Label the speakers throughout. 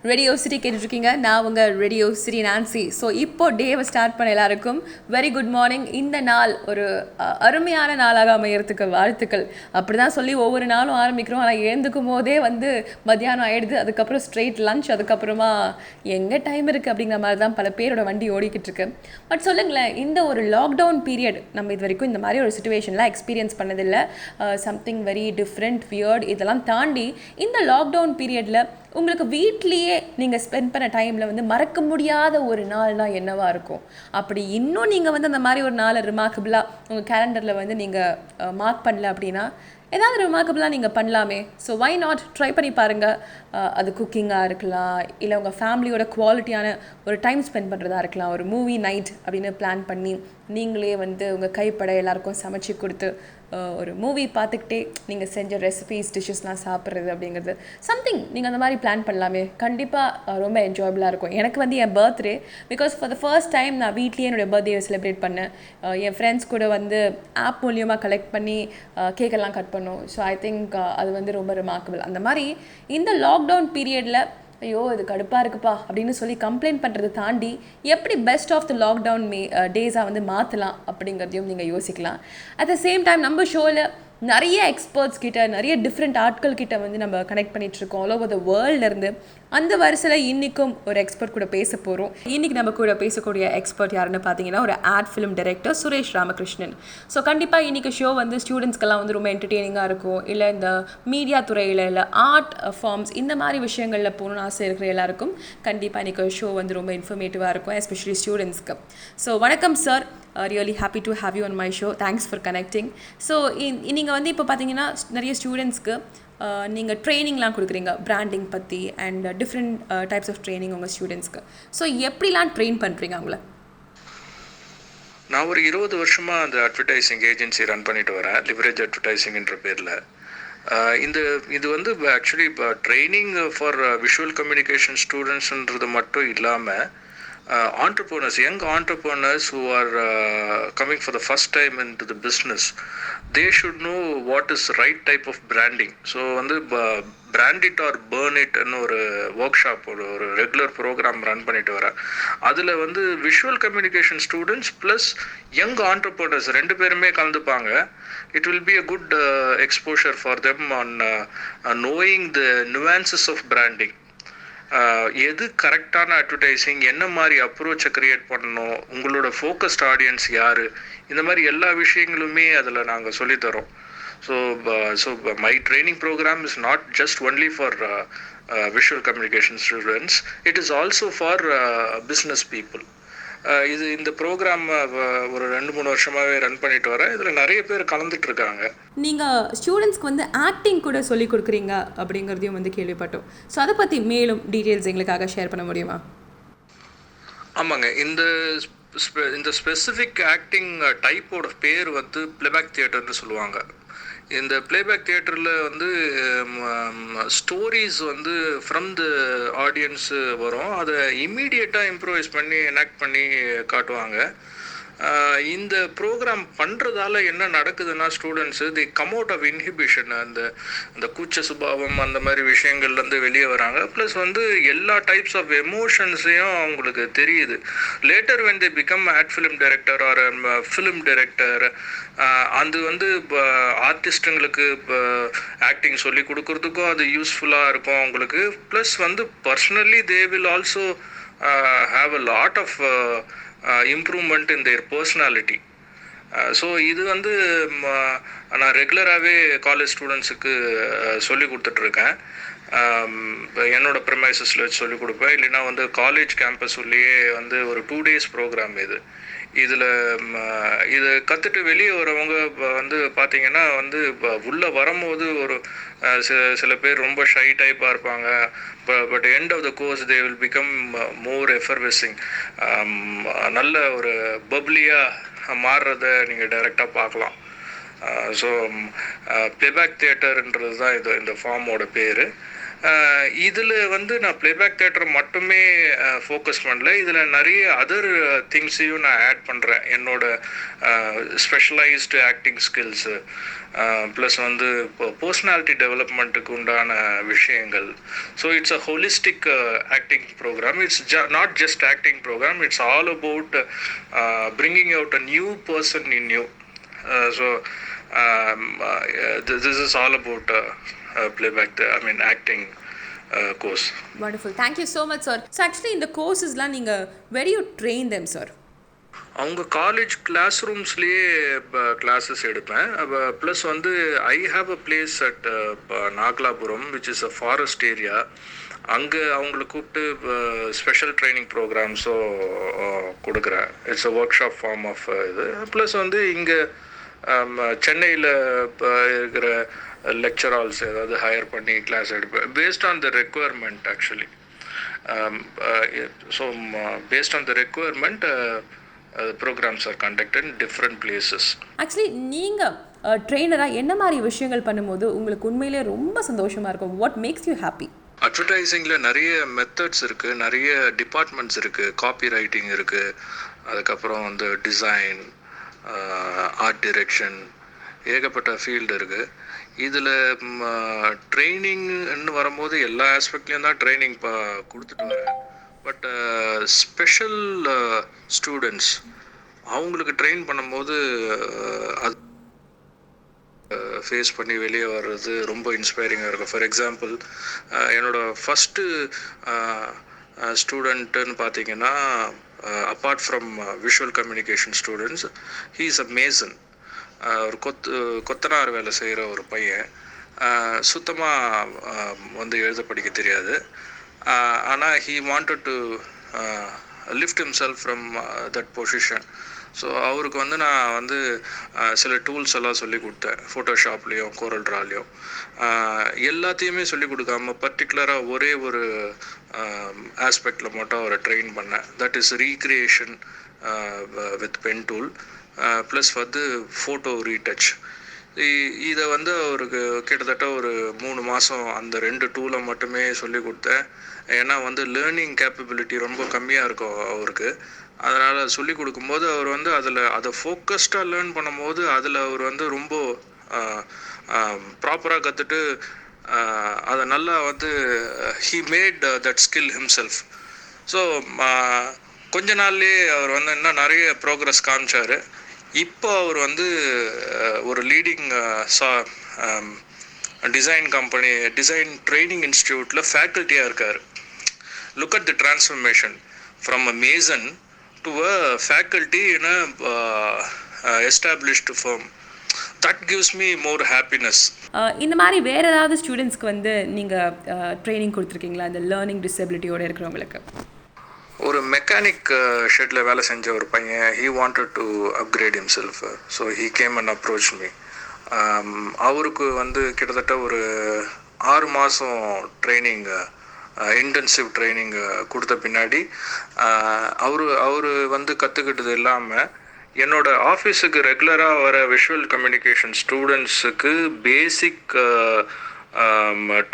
Speaker 1: Radio city கேட்டுட்ருக்கீங்க. நான் உங்கள் ரேடியோ சிட்டி நான்சி. ஸோ இப்போ டேவை ஸ்டார்ட் பண்ண எல்லாருக்கும் வெரி குட் மார்னிங். இந்த நாள் ஒரு அருமையான நாளாக அமையறதுக்கு வாழ்த்துக்கள். அப்படி தான் சொல்லி ஒவ்வொரு நாளும் ஆரம்பிக்கிறோம். ஆனால் எழுந்துக்கும் போதே மத்தியானம் ஆகிடுது. அதுக்கப்புறம் ஸ்ட்ரெயிட் லஞ்ச், அதுக்கப்புறமா எங்கே டைம் இருக்குது அப்படிங்கிற மாதிரி தான் பல பேரோட வண்டி ஓடிக்கிட்டு இருக்கு. பட் சொல்லுங்களேன், இந்த ஒரு லாக்டவுன் பீரியட் நம்ம இது வரைக்கும் இந்த மாதிரி ஒரு சுச்சுவேஷன்லாம் எக்ஸ்பீரியன்ஸ் பண்ணதில்லை. சம்திங் வெரி டிஃப்ரெண்ட், வியர்ட் இதெல்லாம் தாண்டி இந்த லாக்டவுன் பீரியடில் உங்களுக்கு வீட்லேயே நீங்கள் ஸ்பெண்ட் பண்ண டைமில் மறக்க முடியாத ஒரு நாள்னால் என்னவாக இருக்கும்? அப்படி இன்னும் நீங்கள் அந்த மாதிரி ஒரு நாளை ரிமார்க்கபிளாக உங்கள் கேலண்டரில் நீங்கள் மார்க் பண்ணல அப்படின்னா ஏதாவது ரிமார்க்கபிளாக நீங்கள் பண்ணலாமே. ஸோ வை நாட் ட்ரை பண்ணி பாருங்கள். அது குக்கிங்காக இருக்கலாம், இல்லை உங்கள் ஃபேமிலியோட குவாலிட்டியான ஒரு டைம் ஸ்பெண்ட் பண்ணுறதா இருக்கலாம், ஒரு மூவி நைட் அப்படின்னு பிளான் பண்ணி நீங்களே உங்கள் கைப்பட எல்லாருக்கும் சமைச்சு கொடுத்து ஒரு மூவி பார்த்துக்கிட்டே நீங்கள் செஞ்ச ரெசிபீஸ் டிஷ்ஷஸ்லாம் சாப்பிட்றது அப்படிங்கிறது சம்திங் நீங்கள் அந்த மாதிரி பிளான் பண்ணலாமே. கண்டிப்பாக ரொம்ப என்ஜாயபுளாக இருக்கும். எனக்கு என் birthday, because for the first time நான் வீட்லேயே என்னுடைய பர்த்டேவை செலிப்ரேட் பண்ணேன். என் ஃப்ரெண்ட்ஸ் கூட ஆப் மூலியமாக கலெக்ட் பண்ணி கேக்கெல்லாம் கட் பண்ணோம். ஸோ ஐ திங்க் அது ரொம்ப ரிமார்க்கபிள். அந்த மாதிரி இந்த லாக்டவுன் பீரியடில் ஐயோ இது கடுப்பாக இருக்குப்பா அப்படின்னு சொல்லி கம்ப்ளைண்ட் பண்ணுறதை தாண்டி எப்படி பெஸ்ட் ஆஃப் த லாக்டவுன் டேஸாக மாற்றலாம் அப்படிங்கிறதையும் நீங்கள் யோசிக்கலாம். அட் த சேம் டைம் நம்ம ஷோவில் நிறைய எக்ஸ்பர்ட்ஸ் கிட்ட, நிறைய டிஃப்ரெண்ட் ஆட்கள் கிட்ட நம்ம கனெக்ட் பண்ணிகிட்ருக்கோம் ஆல் ஓவர் த வேர்ல்ட்லேருந்து. அந்த வரிசையில் இன்றைக்கும் ஒரு எக்ஸ்பர்ட் கூட பேச போகிறோம். இன்றைக்கி நம்ம கூட பேசக்கூடிய எக்ஸ்பர்ட் யாருன்னு பார்த்தீங்கன்னா ஒரு add film director Suresh Ramakrishnan. So கண்டிப்பாக இன்றைக்கி ஷோ ஸ்டூடெண்ட்ஸ்க்கெல்லாம் ரொம்ப என்டர்டெய்னிங்காக இருக்கும். இல்லை இந்த மீடியா துறையில், இல்லை ஆர்ட் ஃபார்ம்ஸ் இந்த மாதிரி விஷயங்களில் போகணுன்னு ஆசை இருக்கிற எல்லாருக்கும் கண்டிப்பாக இன்றைக்கி ஷோ ரொம்ப இன்ஃபர்மேட்டிவாக இருக்கும், எஸ்பெஷலி ஸ்டூடெண்ட்ஸ்க்கு. ஸோ வணக்கம் sir, really happy to have you on my show. Thanks for connecting. So நீங்கள் இப்போ பார்த்தீங்கன்னா நிறைய ஸ்டூடெண்ட்ஸ்க்கு நீங்கள் ட்ரைனிங்லாம் கொடுக்குறீங்க பிராண்டிங் பற்றி and different types of training உங்கள் ஸ்டூடெண்ட்ஸ்க்கு. ஸோ எப்படிலாம் ட்ரெயின் பண்ணுறீங்க அவங்கள?
Speaker 2: நான் ஒரு 20 வருஷமாக அந்த அட்வர்டைஸிங் ஏஜென்சி ரன் பண்ணிட்டு வரேன், லிவரேஜ் அட்வர்டைஸிங்ன்ற பேரில். இது ஆக்சுவலி இப்போ ட்ரைனிங் ஃபார் விஷுவல் கம்யூனிகேஷன் ஸ்டூடெண்ட்ஸுன்றது மட்டும் இல்லாமல் entrepreneurs, young entrepreneurs who are coming for the first time into the business, they should know what is right type of branding. So brand it or burn it ன்னு ஒரு work shop, ஒரு regular program run பண்ணிட்டு வரேன். அதில் visual communication students plus young entrepreneurs ரெண்டு பேருமே கலந்துப்பாங்க. It will be a good exposure for them on knowing the nuances of branding. எது கரெக்டான அட்வர்டைஸிங், என்ன மாதிரி அப்ரோச்சை க்ரியேட் பண்ணணும், உங்களோட ஃபோக்கஸ்ட் ஆடியன்ஸ் யார், இந்த மாதிரி எல்லா விஷயங்களுமே அதில் நாங்கள் சொல்லித்தரோம். So my training program is not just only for visual communication students, it is also for business people. இந்த ப்ரோக்ராம் ஒரு 2-3 வருஷமாகவே ரன் பண்ணிட்டு வரேன். இதில் நிறைய பேர் கலந்துட்டு இருக்காங்க.
Speaker 1: நீங்கள் ஸ்டூடெண்ட்ஸ்க்கு ஆக்டிங் கூட சொல்லி கொடுக்குறீங்க அப்படிங்கிறதையும் கேள்விப்பட்டோம். ஸோ அதை பற்றி மேலும் டீட்டெயில்ஸ் எங்களுக்காக ஷேர் பண்ண முடியுமா?
Speaker 2: ஆமாங்க, இந்த ஸ்பெசிஃபிக் ஆக்டிங் டைப்போட பேர் பிளேபேக் தியேட்டர்னு சொல்லுவாங்க. இந்த பிளேபேக் தியேட்டரில் ஸ்டோரிஸ் ஃப்ரம் த ஆடியன்ஸு வரும். அதை இம்மீடியட்டாக இம்ப்ரோவைஸ் பண்ணி எனாக்ட் பண்ணி காட்டுவாங்க. இந்த ப்ரோக்ராம் பண்ணுறதால என்ன நடக்குதுன்னா, students the come out of inhibition, அந்த கூச்ச சுபாவம் அந்த மாதிரி விஷயங்கள்லேருந்து வெளியே வராங்க. ப்ளஸ் எல்லா டைப்ஸ் ஆஃப் எமோஷன்ஸையும் அவங்களுக்கு தெரியுது. Later when they become ad film director or film director, அது ஆர்டிஸ்ட்டுங்களுக்கு ஆக்டிங் சொல்லி கொடுக்குறதுக்கும் அது யூஸ்ஃபுல்லாக இருக்கும் அவங்களுக்கு. Plus personally they will also have a lot of improvement in their personality. So இது நான் ரெகுலராகவே காலேஜ் ஸ்டூடெண்ட்ஸுக்கு சொல்லி கொடுத்துட்ருக்கேன். என்னோடய ப்ரிமைசஸில் வச்சு சொல்லிக் கொடுப்பேன். இல்லைன்னா காலேஜ் கேம்பஸ் உள்ளேயே ஒரு 2 days ப்ரோக்ராம் இதில் இதை கற்றுட்டு வெளியே வரவங்க பார்த்திங்கன்னா உள்ளே வரும்போது ஒரு சில பேர் ரொம்ப ஷை டைப்பாக இருப்பாங்க. But end of the course they will become more effervescing. நல்ல ஒரு பப்ளியாக மாறுறதை நீங்கள் டைரெக்டாக பார்க்கலாம். ஸோ பிளேபேக் தியேட்டர்ன்றது தான் இந்த ஃபார்மோட பேர். இதில் வந்து நான் ப்ளேபேக் தேட்டர் மட்டுமே ஃபோக்கஸ் பண்ணல, இதில் நிறைய அதர் திங்ஸையும் நான் ஆட் பண்ணுறேன். என்னோட ஸ்பெஷலைஸ்டு ஆக்டிங் ஸ்கில்ஸு ப்ளஸ் வந்து இப்போ பர்சனாலிட்டி டெவலப்மெண்ட்டுக்கு உண்டான விஷயங்கள். So it's a holistic acting program. It's not just acting program, it's all about bringing out a new person in you. So this is all about playback, acting course.
Speaker 1: Wonderful. Thank you so much, sir. So actually இந்த கோர்சஸ்லாம் நீங்கள் where do you train them, sir?
Speaker 2: அவங்க college class ரூம்ஸ்லேயே classes எடுப்பேன். Plus வந்து I have a place at Nagalapuram which is a forest area. அங்கே அவங்கள கூப்பிட்டு special training ப்ரோக்ராம்ஸோ கொடுக்குறேன். It's a workshop form of இது. ப்ளஸ் வந்து இங்கே சென்னையில் இருக்கிற லெக்சர் ஹால்ஸ் ஏதாவது ஹையர் பண்ணி கிளாஸ் எடுப்பேன் based on the requirement actually. So based on the requirement programs are conducted in different places.
Speaker 1: Actually நீங்கள் ட்ரெயினராக என்ன மாதிரி விஷயங்கள் பண்ணும்போது உங்களுக்கு உண்மையிலே ரொம்ப சந்தோஷமாக இருக்கும்? What makes you happy?
Speaker 2: அட்வர்டைஸிங்கில் நிறைய மெத்தட்ஸ் இருக்குது, நிறைய டிபார்ட்மெண்ட்ஸ் இருக்குது. காப்பி ரைட்டிங் இருக்குது, அதுக்கப்புறம் வந்து டிசைன், ஆர்ட் டிரெக்ஷன், ஏகப்பட்ட ஃபீல்டு இருக்குது. இதில் ட்ரைனிங்னு வரும்போது எல்லா ஆஸ்பெக்ட்லேயும் தான் ட்ரைனிங் கொடுத்துட்டு வரேன். பட் ஸ்பெஷல் ஸ்டூடெண்ட்ஸ் அவங்களுக்கு ட்ரெயின் பண்ணும்போது அது ஃபேஸ் பண்ணி வெளியே வர்றது ரொம்ப இன்ஸ்பைரிங்காக இருக்கும். ஃபார் எக்ஸாம்பிள் என்னோடய ஃபஸ்ட்டு ஸ்டூடெண்ட்டுன்னு பார்த்தீங்கன்னா, apart from visual communication students, he is a Mason. ஒரு கொத்தனார் வேலை செய்கிற ஒரு பையன். சுத்தமாக வந்து எழுத படிக்க தெரியாது. ஆனால் he wanted to lift himself from that position. So அவருக்கு வந்து நான் வந்து சில டூல்ஸ் எல்லாம் சொல்லி கொடுத்தேன். ஃபோட்டோஷாப்லேயும் கோரல் ட்ராலையும் எல்லாத்தையுமே சொல்லி கொடுக்காம பர்டிகுலராக ஒரே ஒரு ஆஸ்பெக்டில் மட்டும் அவரை ட்ரெயின் பண்ணேன். That is recreation with pen tool plus வந்து ஃபோட்டோ ரீடச். இதை வந்து அவருக்கு கிட்டத்தட்ட ஒரு 3 மாதம் அந்த 2 டூலை மட்டுமே சொல்லி கொடுத்தேன். ஏன்னா வந்து லேர்னிங் கேப்பபிலிட்டி ரொம்ப கம்மியாக இருக்கும் அவருக்கு. அதனால் சொல்லி கொடுக்கும்போது அவர் வந்து அதை ஃபோக்கஸ்டாக லேர்ன் பண்ணும்போது அதில் அவர் வந்து ரொம்ப ப்ராப்பராக கற்றுட்டு அதை நல்லா வந்து he made that skill himself. So கொஞ்ச நாள்லேயே அவர் வந்து இன்னும் நிறைய ப்ரோக்ரஸ் காமிச்சார். இப்போ அவர் வந்து ஒரு leading design company, design training இன்ஸ்டியூட்டில் ஃபேக்கல்ட்டியாக இருக்கார். Look at the transformation from a mason to a faculty in a established firm. That gives me more happiness.
Speaker 1: இந்த மாதிரி வேறு ஏதாவது ஸ்டூடெண்ட்ஸ்க்கு வந்து நீங்கள் ட்ரைனிங் கொடுத்துருக்கீங்களா இந்த லேர்னிங் டிசபிலிட்டியோடு இருக்கிறவங்களுக்கு?
Speaker 2: ஒரு மெக்கானிக் ஷெட்டில் வேலை செஞ்ச ஒரு பையன், he wanted to upgrade himself. So he came and approach me. அவருக்கு வந்து கிட்டத்தட்ட ஒரு 6 மாதம் ட்ரைனிங், இன்டென்சிவ் ட்ரைனிங் கொடுத்த பின்னாடி அவர் வந்து கற்றுக்கிட்டது இல்லாமல் என்னோட ஆஃபீஸுக்கு ரெகுலராக வர விஷுவல் கம்யூனிகேஷன் ஸ்டூடெண்ட்ஸுக்கு பேசிக்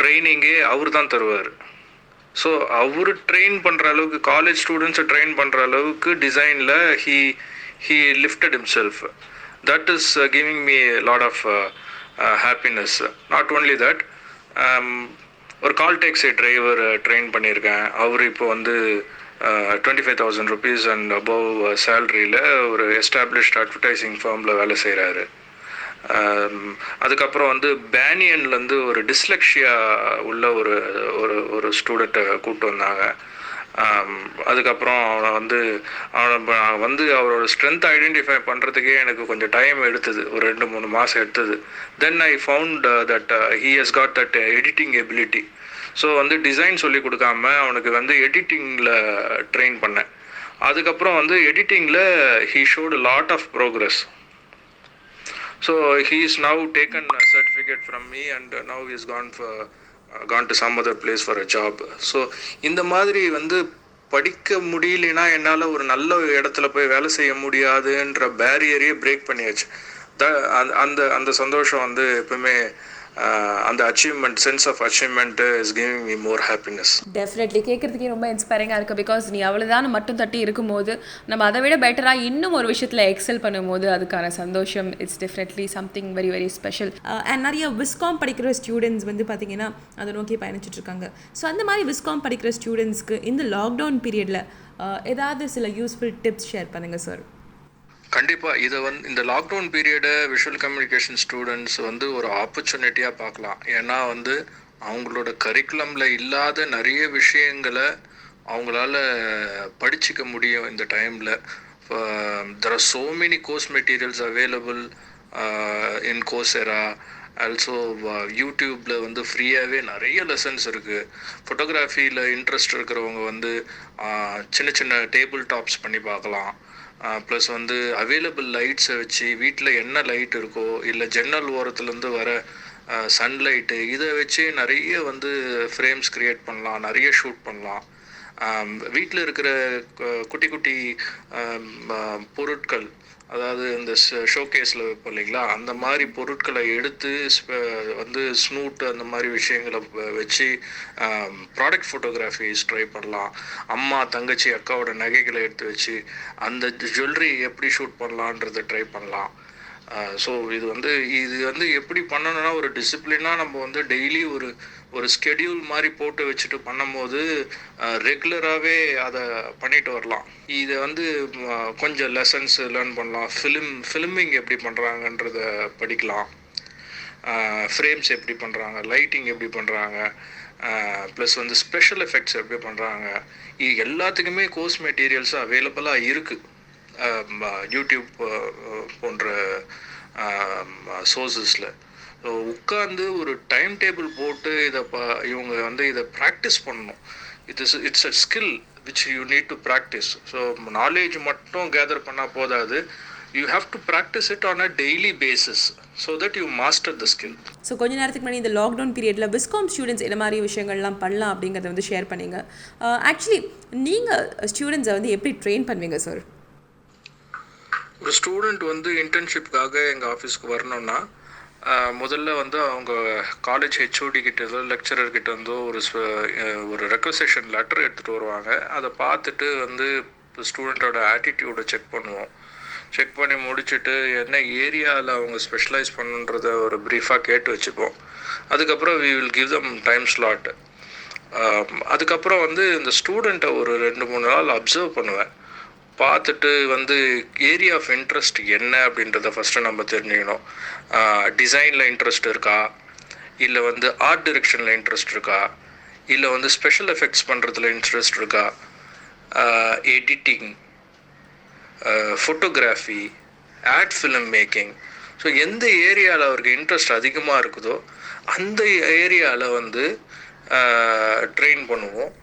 Speaker 2: ட்ரைனிங்கே அவர் தான் தருவார். ஸோ அவர் ட்ரெயின் பண்ணுற அளவுக்கு, காலேஜ் ஸ்டூடெண்ட்ஸை ட்ரெயின் பண்ணுற அளவுக்கு டிசைனில் he lifted himself. That is giving me a lot of happiness. Not only that, ஒரு கால் டாக்ஸி டிரைவர் ட்ரெயின் பண்ணியிருக்கேன். அவர் இப்போ வந்து 25,000 rupees அண்ட் அபவ் சேலரியில் ஒரு எஸ்டாப்ளிஷ்ட் அட்வர்டைசிங் ஃபார்மில் வேலை செய்கிறாரு. அதுக்கப்புறம் வந்து பேனியன்லேருந்து ஒரு டிஸ்லெக்ஷியா உள்ள ஒரு ஸ்டூடெண்ட்டை கூப்பிட்டு வந்தாங்க. அதுக்கப்புறம் அவனை வந்து அவரோட ஸ்ட்ரென்த் ஐடென்டிஃபை பண்ணுறதுக்கே எனக்கு கொஞ்சம் டைம் எடுத்தது, ஒரு 2-3 மாதம் எடுத்தது. Then I found that he has got that editing ability. So வந்து டிசைன் சொல்லி கொடுக்காம அவனுக்கு வந்து எடிட்டிங்கில் ட்ரெயின் பண்ணேன். அதுக்கப்புறம் வந்து எடிட்டிங்கில் he showed lot of progress. So he is now taken a certificate from me and now he has gone to some other place for a job. So இந்த மாதிரி வந்து படிக்க முடியலனா என்னால் ஒரு நல்ல இடத்துல போய் வேலை செய்ய முடியாதுன்ற பேரியரையே பிரேக் பண்ணியாச்சு. அந்த சந்தோஷம் வந்து எப்பவுமே அந்த achievement sense of achievement is giving me more happiness.
Speaker 1: Definitely கேட்குறதுக்கே ரொம்ப இன்ஸ்பைரிங்காக இருக்குது. பிகாஸ் நீ அவ்வளோதான் மட்டும் தட்டி இருக்கும்போது நம்ம அதை விட பெட்டராக இன்னும் ஒரு விஷயத்தில் எக்ஸல் பண்ணும்போது அதுக்கான சந்தோஷம் it's definitely something very very special. And நிறைய விஸ்காம் படிக்கிற ஸ்டூடெண்ட்ஸ் வந்து பார்த்திங்கன்னா அதை நோக்கி பயணிச்சுட்ருக்காங்க. ஸோ அந்த மாதிரி விஸ்காம் படிக்கிற ஸ்டூடெண்ட்ஸ்க்கு இந்த லாக்டவுன் பீரியடில் ஏதாவது சில யூஸ்ஃபுல் டிப்ஸ் ஷேர் பண்ணுங்கள் சார்.
Speaker 2: கண்டிப்பாக இதை இந்த லாக்டவுன் பீரியடை விஷுவல் கம்யூனிகேஷன் ஸ்டூடெண்ட்ஸ் ஒரு ஆப்பர்ச்சுனிட்டியாக பார்க்கலாம். ஏன்னா அவங்களோட கரிக்குலமில் இல்லாத நிறைய விஷயங்களை அவங்களால படிச்சுக்க முடியும் இந்த டைமில். There are so many course materials available in Coursera. Also யூடியூப்பில் ஃப்ரீயாகவே நிறைய லெசன்ஸ் இருக்குது. ஃபோட்டோகிராஃபியில் இன்ட்ரெஸ்ட் இருக்கிறவங்க சின்ன சின்ன டேபிள் டாப்ஸ் பண்ணி பார்க்கலாம். ப்ளஸ் அவைலபிள் லைட்ஸை வச்சு வீட்டில் என்ன லைட் இருக்கோ இல்லை ஜன்னல் ஓரத்துலேருந்து வர சன்லைட்டு இதை வச்சு நிறைய ஃப்ரேம்ஸ் க்ரியேட் பண்ணலாம், நிறைய ஷூட் பண்ணலாம். வீட்டில் இருக்கிற குட்டி குட்டி பொருட்கள், அதாவது இந்த ஷோகேஸில் வைப்போம் இல்லைங்களா, அந்த மாதிரி பொருட்களை எடுத்து ஸ்னூட் அந்த மாதிரி விஷயங்களை வச்சு ப்ராடக்ட் ஃபோட்டோகிராஃபிஸ் ட்ரை பண்ணலாம். அம்மா தங்கச்சி அக்காவோட நகைகளை எடுத்து வச்சு அந்த ஜுவல்லரி எப்படி ஷூட் பண்ணலான்றதை ட்ரை பண்ணலாம். ஸோ இது எப்படி பண்ணணும்னா ஒரு டிசிப்ளினாக நம்ம டெய்லி ஒரு ஸ்கெடியூல் மாதிரி போட்டு வச்சுட்டு பண்ணும்போது ரெகுலராகவே அதை பண்ணிட்டு வரலாம். இதை கொஞ்சம் லெசன்ஸ் லேர்ன் பண்ணலாம். ஃபிலிமிங் எப்படி பண்ணுறாங்கன்றத படிக்கலாம். ஃப்ரேம்ஸ் எப்படி பண்ணுறாங்க, லைட்டிங் எப்படி பண்ணுறாங்க, ப்ளஸ் ஸ்பெஷல் எஃபெக்ட்ஸ் எப்படி பண்ணுறாங்க, இது எல்லாத்துக்குமே கோர்ஸ் மெட்டீரியல்ஸ் அவைலபிளாக இருக்குது யூடியூப் போன்ற சோர்ஸஸில். ஸோ உட்காந்து ஒரு டைம் டேபிள் போட்டு இவங்க இதை ப்ராக்டிஸ் பண்ணணும். It's a skill which you need to practice. So knowledge மட்டும் கேதர் பண்ணால் போதாது, you have to practice it on a daily basis so that you master the skill.
Speaker 1: So கொஞ்ச நேரத்துக்கு முன்னாடி இந்த லாக்டவுன் பீரியடில் விஸ்காம் ஸ்டூடெண்ட்ஸ் என்ன மாதிரி விஷயங்கள்லாம் பண்ணலாம் அப்படிங்கிறத ஷேர் பண்ணிங்க. ஆக்சுவலி நீங்கள் ஸ்டூடெண்ட்ஸை எப்படி ட்ரெயின் பண்ணுவீங்க சார்?
Speaker 2: ஒரு ஸ்டூடெண்ட் இன்டர்ன்ஷிப்காக எங்கள் ஆஃபீஸ்க்கு வரணும்னா முதல்ல அவங்க காலேஜ் ஹெச்ஓடி கிட்டேருந்தோ லெக்சரர்கிட்ட ஒரு ரெக்வசேஷன் லெட்டர் எடுத்துகிட்டு வருவாங்க. அதை பார்த்துட்டு ஸ்டூடெண்ட்டோட ஆட்டிடியூடை செக் பண்ணுவோம். செக் பண்ணி முடிச்சுட்டு என்ன ஏரியாவில் அவங்க ஸ்பெஷலைஸ் பண்ணுன்றதை ஒரு ப்ரீஃபாக கேட்டு வச்சுப்போம். அதுக்கப்புறம் we will give them time slot. அதுக்கப்புறம் இந்த ஸ்டூடெண்ட்டை ஒரு 2-3 நாள் அப்சர்வ் பண்ணுவேன். பார்த்துட்டு ஏரியா ஆஃப் இன்ட்ரெஸ்ட் என்ன அப்படின்றத ஃபஸ்ட்டு நம்ம தெரிஞ்சுக்கணும். டிசைனில் இன்ட்ரெஸ்ட் இருக்கா, இல்லை ஆர்ட் டிரெக்ஷனில் இன்ட்ரெஸ்ட் இருக்கா, இல்லை ஸ்பெஷல் எஃபெக்ட்ஸ் பண்ணுறதுல இன்ட்ரெஸ்ட் இருக்கா, editing, photography, ad film making. So எந்த ஏரியாவில் அவருக்கு இன்ட்ரெஸ்ட் அதிகமாக இருக்குதோ அந்த ஏரியாவில் ட்ரெயின் பண்ணுவோம்.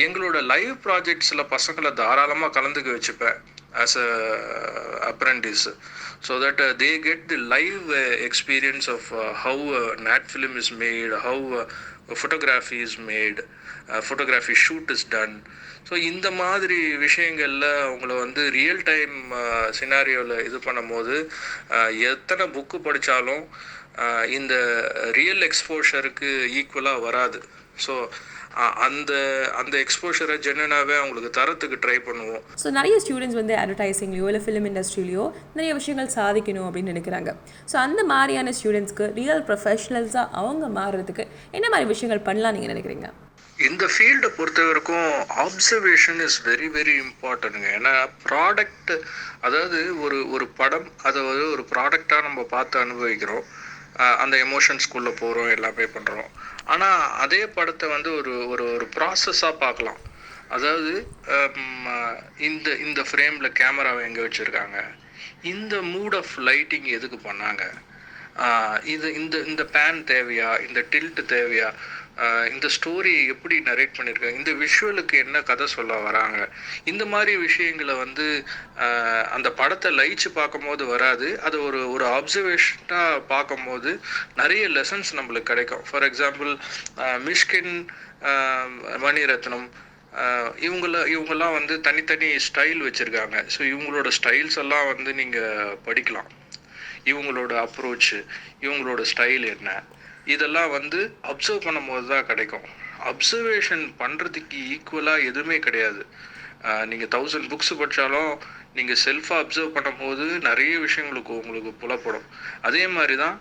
Speaker 2: எங்களோட லைவ் ப்ராஜெக்ட்ஸில் பசங்களை தாராளமாக கலந்துக்க வச்சுப்பேன் as a apprentice. So that they get the live experience of how not film is made, how photography is made, photography shoot is done. So இந்த மாதிரி விஷயங்களில் அவங்கள ரியல் டைம் சினாரியோவில் இது பண்ணும்போது எத்தனை புக்கு படித்தாலும் இந்த ரியல் எக்ஸ்போஷருக்கு ஈக்குவலாக வராது. ஸோ அந்த எக்ஸ்போஷரை ஜென்யூனாகவே அவங்களுக்கு தரத்துக்கு ட்ரை பண்ணுவோம்.
Speaker 1: ஸோ நிறைய ஸ்டூடெண்ட்ஸ் அட்வர்டைஸிங்லையோ இல்லை ஃபிலிம் இண்டஸ்ட்ரியிலையோ நிறைய விஷயங்கள் சாதிக்கணும் அப்படின்னு நினைக்கிறாங்க. ஸோ அந்த மாதிரியான ஸ்டூடெண்ட்ஸ்க்கு ரியல் ப்ரொஃபஷனல்ஸாக அவங்க மாறுறதுக்கு என்ன மாதிரி விஷயங்கள் பண்ணலாம் நீங்கள் நினைக்கிறீங்க?
Speaker 2: இந்த ஃபீல்டை பொறுத்த வரைக்கும் ஆப்சர்வேஷன் இஸ் வெரி வெரி இம்பார்ட்டன்ட்டுங்க. ஏன்னா ப்ராடக்ட், அதாவது ஒரு படம் அதை ஒரு ப்ராடக்டாக நம்ம பார்த்து அனுபவிக்கிறோம், அந்த எமோஷன்ஸ்குள்ளே போகிறோம், எல்லாமே பண்ணுறோம். ஆனால் அதே படத்தை ஒரு ப்ராசஸாக பார்க்கலாம். அதாவது இந்த ஃப்ரேமில் கேமராவை எங்கே வச்சுருக்காங்க, இந்த மூட் ஆஃப் லைட்டிங் எதுக்கு பண்ணாங்க, இந்த பேன் தேவையா, இந்த டில்ட் தேவையா, இந்த ஸ்டோரி எப்படி நரேட் பண்ணியிருக்காங்க, இந்த விஷுவலுக்கு என்ன கதை சொல்ல வராங்க, இந்த மாதிரி விஷயங்களை அந்த படத்தை லயிச்சு பார்க்கும்போது வராது. அது ஒரு ஆப்சர்வேஷனாக பார்க்கும்போது நிறைய லெசன்ஸ் நம்மளுக்கு கிடைக்கும். ஃபார் எக்ஸாம்பிள் மிஷ்கின், மணிரத்னம், இவங்கெல்லாம் தனித்தனி ஸ்டைல் வச்சுருக்காங்க. ஸோ இவங்களோட ஸ்டைல்ஸ் எல்லாம் நீங்கள் படிக்கலாம். இவங்களோட அப்ரோச்சு, இவங்களோட ஸ்டைல் என்ன, இதெல்லாம் வந்து அப்சர்வ் பண்ணும்போது தான் கிடைக்கும். அப்சர்வேஷன் பண்ணுறதுக்கு ஈக்குவலாக எதுவுமே கிடையாது. நீங்கள் 1000 புக்ஸ் படித்தாலும் நீங்கள் செல்ஃபாக அப்சர்வ் பண்ணும்போது நிறைய விஷயங்களுக்கு உங்களுக்கு புலப்படும். அதே மாதிரி தான்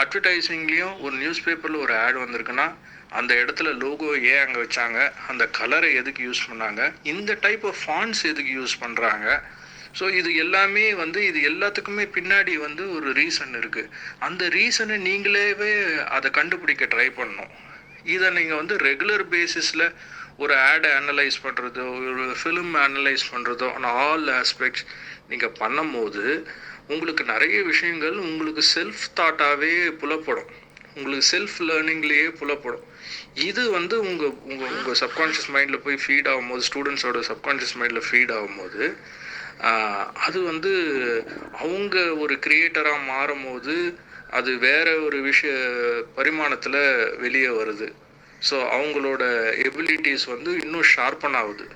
Speaker 2: அட்வர்டைஸிங்லேயும் ஒரு நியூஸ் பேப்பரில் ஒரு ஆட் வந்திருக்குன்னா அந்த இடத்துல லோகோ ஏன் அங்கே வச்சாங்க, அந்த கலரை எதுக்கு யூஸ் பண்ணாங்க, இந்த டைப் ஆஃப் ஃபாண்ட்ஸ் எதுக்கு யூஸ் பண்ணுறாங்க. ஸோ இது எல்லாமே வந்து இது எல்லாத்துக்குமே பின்னாடி வந்து ஒரு ரீசன் இருக்குது. அந்த ரீசனை நீங்களேவே அதை கண்டுபிடிக்க ட்ரை பண்ணணும். இதை நீங்கள் வந்து ரெகுலர் பேசிஸில் ஒரு ஆடை அனலைஸ் பண்ணுறதோ ஒரு ஃபிலிம் அனலைஸ் பண்ணுறதோ ஆன் ஆல் ஆஸ்பெக்ட்ஸ் நீங்கள் பண்ணும்போது உங்களுக்கு நிறைய விஷயங்கள் உங்களுக்கு செல்ஃப் தாட்டாகவே புலப்படும், உங்களுக்கு செல்ஃப் லேர்னிங்லேயே புலப்படும். இது வந்து உங்கள் சப்கான்ஷியஸ் மைண்டில் போய் ஃபீட் ஆகும்போது, ஸ்டூடெண்ட்ஸோட சப்கான்ஷியஸ் மைண்டில் ஃபீட் ஆகும்போது அது வந்து அவங்க ஒரு கிரியேட்டராக மாறும்போது அது வேற ஒரு பரிமாணத்தில் வெளியே வருது. ஸோ அவங்களோட எபிலிட்டிஸ் வந்து இன்னும் ஷார்ப்பன் ஆகுது.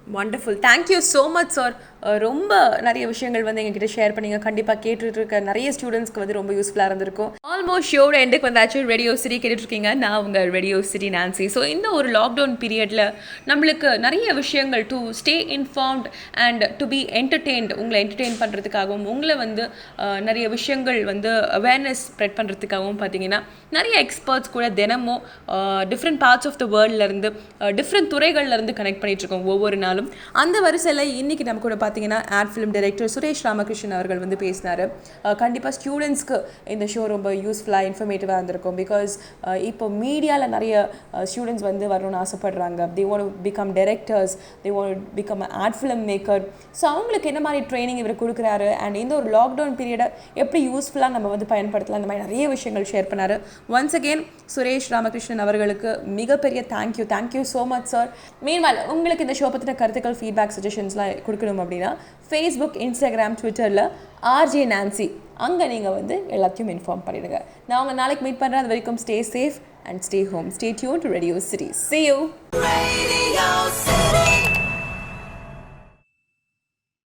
Speaker 1: Wonderful, thank you so much sir. ரொம்ப நிறைய விஷயங்கள் வந்து எங்ககிட்ட ஷேர் பண்ணிங்க. கண்டிப்பாக கேட்டுட்டு இருக்க நிறைய ஸ்டூடெண்ட்ஸ்க்கு வந்து ரொம்ப யூஸ்ஃபுல்லாக இருந்திருக்கும். ஆல்மோஸ்ட் ஷோட எண்டுக்கு வந்தாச்சு. ரேடியோ சிட்டி கேட்டுட்ருக்கீங்க. நான் உங்கள் ரேடியோ சிட்டி நான்சி. ஸோ இந்த ஒரு லாக்டவுன் பீரியடில் நம்மளுக்கு நிறைய விஷயங்கள் to stay informed and to be entertained, உங்களை என்டர்டெயின் பண்ணுறதுக்காகவும் உங்களை வந்து நிறைய விஷயங்கள் வந்து அவேர்னஸ் ஸ்ப்ரெட் பண்ணுறதுக்காகவும் பார்த்தீங்கன்னா நிறைய எக்ஸ்பர்ட்ஸ் கூட தினமும் டிஃப்ரெண்ட் பார்ட்ஸ் ஆஃப் த வேர்ல்ட்லேருந்து டிஃப்ரெண்ட் துறைகள்லேருந்து கனெக்ட் பண்ணிகிட்ருக்கோம் ஒவ்வொரு நாளும். அந்த வரிசையில் இன்றைக்கி நம்ம கூட பார்த்தீங்கன்னா ad film director Suresh Ramakrishnan அவர்கள் வந்து பேசினார். கண்டிப்பாக ஸ்டூடெண்ட்ஸ்க்கு இந்த ஷோ ரொம்ப யூஸ்ஃபுல்லாக இன்ஃபர்மேட்டிவாக இருந்திருக்கும். பிகாஸ் இப்போ மீடியாவில் நிறைய ஸ்டூடெண்ட்ஸ் வந்து வரணும்னு ஆசைப்படுறாங்க. They want to become directors, they want to become ad film maker. So அவங்களுக்கு என்ன மாதிரி ட்ரைனிங் இவர் கொடுக்குறாரு அண்ட் இந்த ஒரு லாக்டவுன் பீரியடை எப்படி யூஸ்ஃபுல்லாக நம்ம வந்து பயன்படுத்தலாம், அந்த மாதிரி நிறைய விஷயங்கள் ஷேர் பண்ணார். ஒன்ஸ் அகெயின் சுரேஷ் ராமகிருஷ்ணன் அவர்களுக்கு மிகப்பெரிய தேங்க்யூ ஸோ மச் சார். மீன்வால் உங்களுக்கு இந்த ஷோ பற்றின கருத்துக்கள், ஃபீட்பேக், சஜஷன்ஸ்லாம் கொடுக்கணும் அப்படின்னா ஃபேஸ்புக், இன்ஸ்டாகிராம், ட்விட்டரில் ஆர்ஜே நான்சி அங்கே நீங்கள் வந்து எல்லாத்தையும் இன்ஃபார்ம் பண்ணிடுங்க. நான் உங்கள் நாளைக்கு மீட் பண்ணுறேன். அது வரைக்கும் stay safe and stay home. Stay tune to radio city. See you.